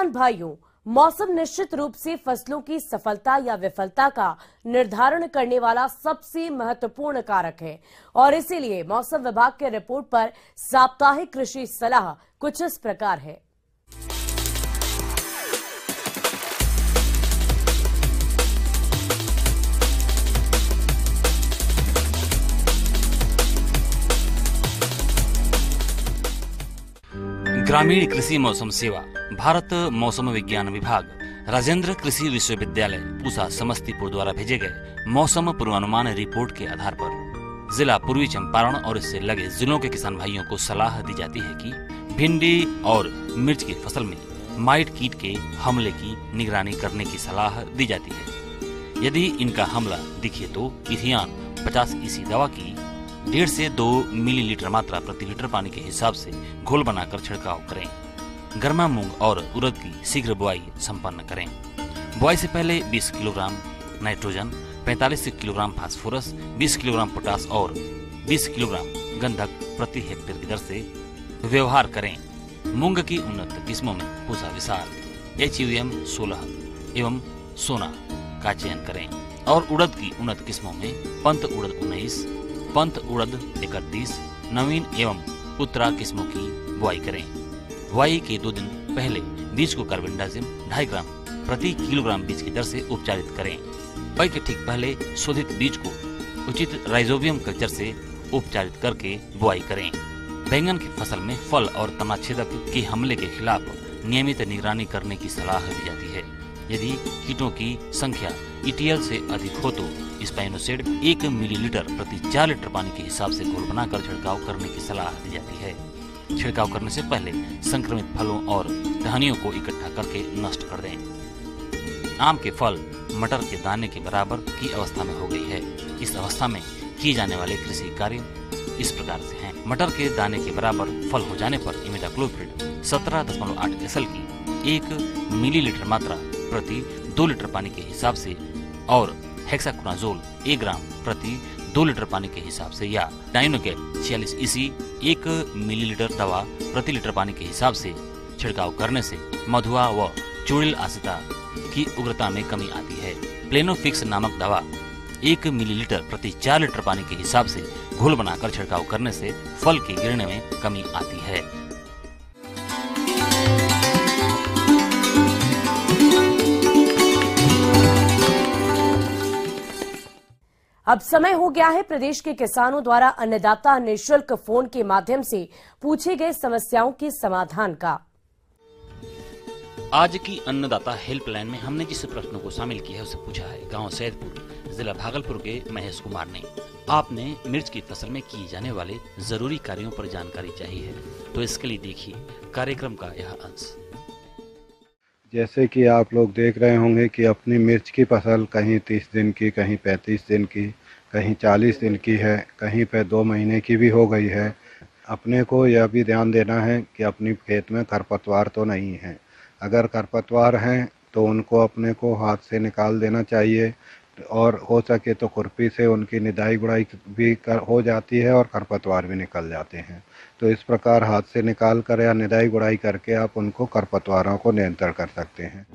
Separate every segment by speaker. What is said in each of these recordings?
Speaker 1: भाइयों, मौसम निश्चित रूप से फसलों की सफलता या विफलता का निर्धारण करने वाला सबसे महत्वपूर्ण कारक है और इसीलिए मौसम विभाग के रिपोर्ट पर साप्ताहिक कृषि सलाह कुछ इस प्रकार है।
Speaker 2: ग्रामीण कृषि मौसम सेवा, भारत मौसम विज्ञान विभाग, राजेंद्र कृषि विश्वविद्यालय पूसा समस्तीपुर द्वारा भेजे गए मौसम पूर्वानुमान रिपोर्ट के आधार पर जिला पूर्वी चंपारण और इससे लगे जिलों के किसान भाइयों को सलाह दी जाती है कि भिंडी और मिर्च की फसल में माइट कीट के हमले की निगरानी करने की सलाह दी जाती है। यदि इनका हमला दिखे तो इथियान 50 ईसी दवा की 1.5 से 2 मिलीलीटर मात्रा प्रति लीटर पानी के हिसाब से घोल बनाकर छिड़काव करें। गर्मा मूंग और उड़द की शीघ्र बुआई संपन्न करें। बुआई से पहले 20 kilogram nitrogen, 45 kilogram phosphorus, 20 kilogram potash और 20 किलोग्राम गंधक प्रति हेक्टेयर की दर से व्यवहार करें। मूंग की उन्नत किस्मों में पूसा विशाल, HUM 16 एवं सोना का चयन करें और उड़द की उन्नत किस्मों में पंत उड़द 19, पंत उड़द 31, नवीन एवं उत्तरा किस्मों की बुआई करें। बुआई के 2 दिन पहले बीज को कार्बेंडाजिम 2.5 ग्राम प्रति किलोग्राम बीज की दर से उपचारित करें। बुआई के ठीक पहले शोधित बीज को उचित राइजोबियम कल्चर से उपचारित करके बुआई करें। बैंगन की फसल में फल और तना छेदक के हमले के खिलाफ नियमित निगरानी करने की सलाह दी जाती है। यदि कीटों की संख्या ETL से अधिक हो तो स्पाइनोसेड 1 मिलीलीटर प्रति 4 लीटर पानी के हिसाब से घोल बनाकर छिड़काव करने की सलाह दी जाती है। छिड़काव करने से पहले संक्रमित फलों और टहनियों को इकट्ठा करके नष्ट कर दें। आम के फल मटर के दाने के बराबर की अवस्था में हो गई है। इस अवस्था में किए जाने वाले कृषि कार्य इस प्रकार से हैं। मटर के दाने के बराबर फल हो जाने पर इमिडाक्लोप्रिड 17.8 SL की 1 मिलीलीटर मात्रा प्रति 2 लीटर पानी के हिसाब से और हेक्साकोनाजोल 1 ग्राम प्रति 2 लीटर पानी के हिसाब से या डाइनोकेट 46 EC 1 मिलीलीटर दवा प्रति लीटर पानी के हिसाब से छिड़काव करने से मधुआ व चूड़िल आसिता की उग्रता में कमी आती है। प्लेनोफिक्स नामक दवा 1 मिलीलीटर प्रति 4 लीटर पानी के हिसाब से घोल बनाकर छिड़काव करने से फल के गिरने में कमी आती है।
Speaker 1: अब समय हो गया है प्रदेश के किसानों द्वारा अन्नदाता निःशुल्क फोन के माध्यम से पूछे गए समस्याओं के समाधान का।
Speaker 2: आज की अन्नदाता हेल्पलाइन में हमने जिस प्रश्न को शामिल किया है उसे पूछा है गांव सैदपुर जिला भागलपुर के महेश कुमार ने। आपने मिर्च की फसल में किए जाने वाले जरूरी कार्यों पर जानकारी चाहिए है तो इसके लिए देखिए कार्यक्रम का यह अंश।
Speaker 3: जैसे कि आप लोग देख रहे होंगे कि अपनी मिर्च की फसल कहीं 30 दिन की, कहीं 35 दिन की, कहीं 40 दिन की है, कहीं पे 2 महीने की भी हो गई है। अपने को यह भी ध्यान देना है कि अपनी खेत में खरपतवार तो नहीं है। अगर खरपतवार हैं तो उनको अपने को हाथ से निकाल देना चाहिए और हो सके तो खुरपी से उनकी निदाई गुड़ाई भी हो जाती है और खरपतवार भी निकल जाते हैं। तो इस प्रकार हाथ से निकाल कर या निदाई गुड़ाई करके आप उनको खरपतवारों को नियंत्रण कर सकते हैं।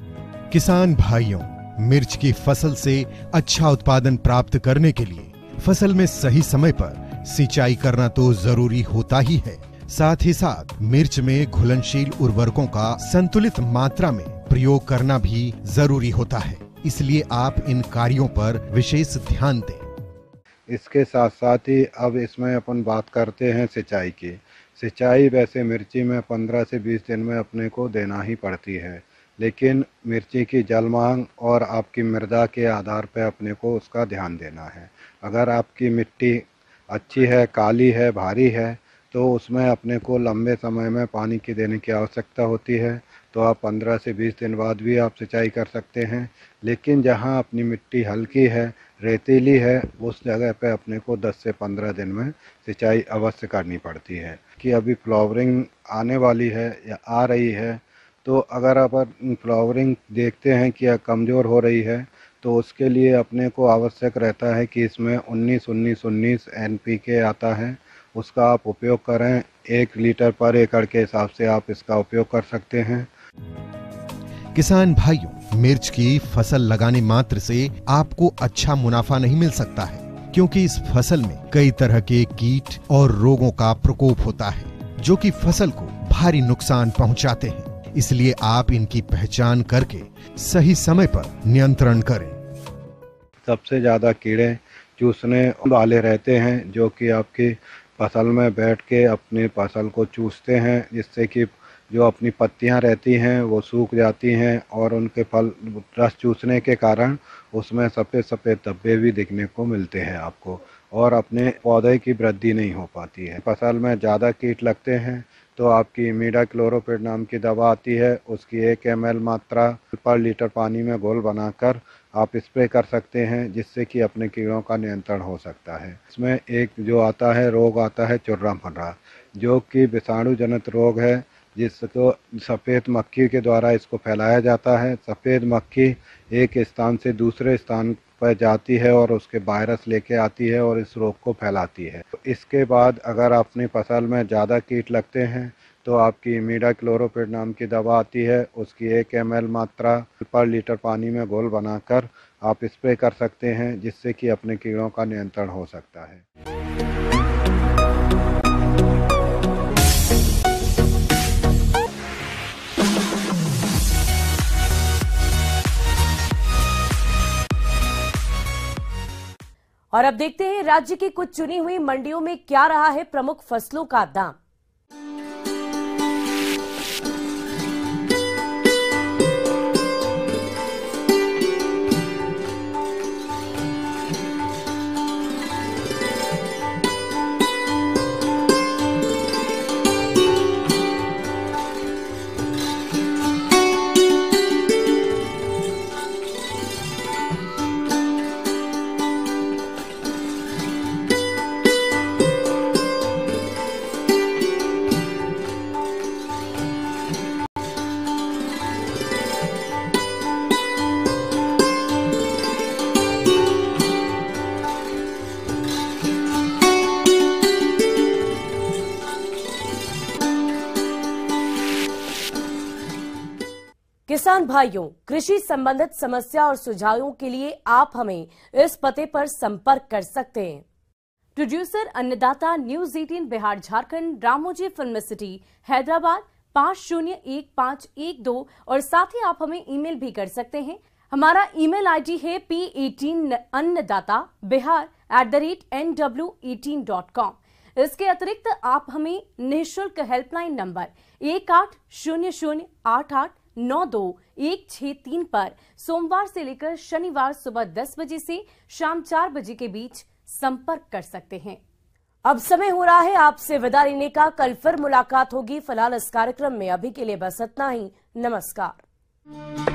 Speaker 4: किसान भाइयों, मिर्च की फसल से अच्छा उत्पादन प्राप्त करने के लिए फसल में सही समय पर सिंचाई करना तो जरूरी होता ही है। साथ ही साथ मिर्च में घुलनशील उर्वरकों का संतुलित मात्रा में प्रयोग करना भी जरूरी होता है। इसलिए आप इन कार्यों पर विशेष ध्यान दें।
Speaker 3: इसके साथ साथ ही अब इसमें अपन बात करते हैं सिंचाई की। सिंचाई वैसे मिर्ची में 15 से 20 दिन में अपने को देना ही पड़ती है, लेकिन मिर्ची की जल मांग और आपकी मृदा के आधार पर अपने को उसका ध्यान देना है। अगर आपकी मिट्टी अच्छी है, काली है, भारी है तो उसमें अपने को लंबे समय में पानी की देने की आवश्यकता होती है। तो आप 15 से 20 दिन बाद भी आप सिंचाई कर सकते हैं। लेकिन जहां अपनी मिट्टी हल्की है, रेतीली है, उस जगह पे अपने को 10 से 15 दिन में सिंचाई अवश्य करनी पड़ती है। कि अभी फ्लावरिंग आने वाली है या आ रही है, तो अगर आप फ्लावरिंग देखते हैं कि कमज़ोर हो रही है तो उसके लिए अपने को आवश्यक रहता है कि इसमें 19-19-19 NPK आता है, उसका आप उपयोग करें। 1 लीटर पर एकड़ के हिसाब से आप इसका उपयोग कर सकते हैं।
Speaker 4: किसान भाइयों, मिर्च की फसल लगाने मात्र से आपको अच्छा मुनाफा नहीं मिल सकता है, क्योंकि इस फसल में कई तरह के कीट और रोगों का प्रकोप होता है जो कि फसल को भारी नुकसान पहुंचाते हैं। इसलिए आप इनकी पहचान करके सही समय पर नियंत्रण करें।
Speaker 3: सबसे ज़्यादा कीड़े चूसने वाले रहते हैं जो कि आपकी फसल में बैठ के अपनी फसल को चूसते हैं, जिससे कि जो अपनी पत्तियां रहती हैं वो सूख जाती हैं और उनके फल रस चूसने के कारण उसमें सफ़ेद सफ़ेद धब्बे भी दिखने को मिलते हैं आपको, और अपने पौधे की वृद्धि नहीं हो पाती है। फसल में ज़्यादा कीट लगते हैं तो आपकी इमिडाक्लोप्रिड नाम की दवा आती है, उसकी 1 ml मात्रा पर लीटर पानी में घोल बनाकर आप स्प्रे कर सकते हैं, जिससे कि अपने कीड़ों का नियंत्रण हो सकता है। इसमें एक जो आता है रोग आता है चुर्रा फर्रा, जो कि विषाणु जनित रोग है, जिसको सफ़ेद मक्खी के द्वारा इसको फैलाया जाता है। सफ़ेद मक्खी एक स्थान से दूसरे स्थान पर जाती है और उसके वायरस लेके आती है और इस रोग को फैलाती है। इसके बाद अगर अपनी फसल में ज़्यादा कीट लगते हैं तो आपकी इमिडाक्लोप्रिड नाम की दवा आती है, उसकी 1 ml मात्रा पर लीटर पानी में घोल बनाकर आप स्प्रे कर सकते हैं, जिससे कि अपने कीड़ों का नियंत्रण हो सकता है।
Speaker 1: और अब देखते हैं राज्य की कुछ चुनी हुई मंडियों में क्या रहा है प्रमुख फसलों का दाम। किसान भाइयों, कृषि संबंधित समस्या और सुझावों के लिए आप हमें इस पते पर संपर्क कर सकते हैं। प्रोड्यूसर अन्नदाता, news 18 Bihar Jharkhand, Ramoji film city, Hyderabad 501512, और साथ ही आप हमें ईमेल भी कर सकते हैं। हमारा ईमेल आईडी है p18annadatabihar@nw18.com। इसके अतिरिक्त आप हमें निःशुल्क हेल्पलाइन नंबर 180088921663 पर सोमवार से लेकर शनिवार सुबह 10 बजे से शाम 4 बजे के बीच संपर्क कर सकते हैं। अब समय हो रहा है आपसे विदा लेने का। कल फिर मुलाकात होगी। फिलहाल इस कार्यक्रम में अभी के लिए बस इतना ही। नमस्कार।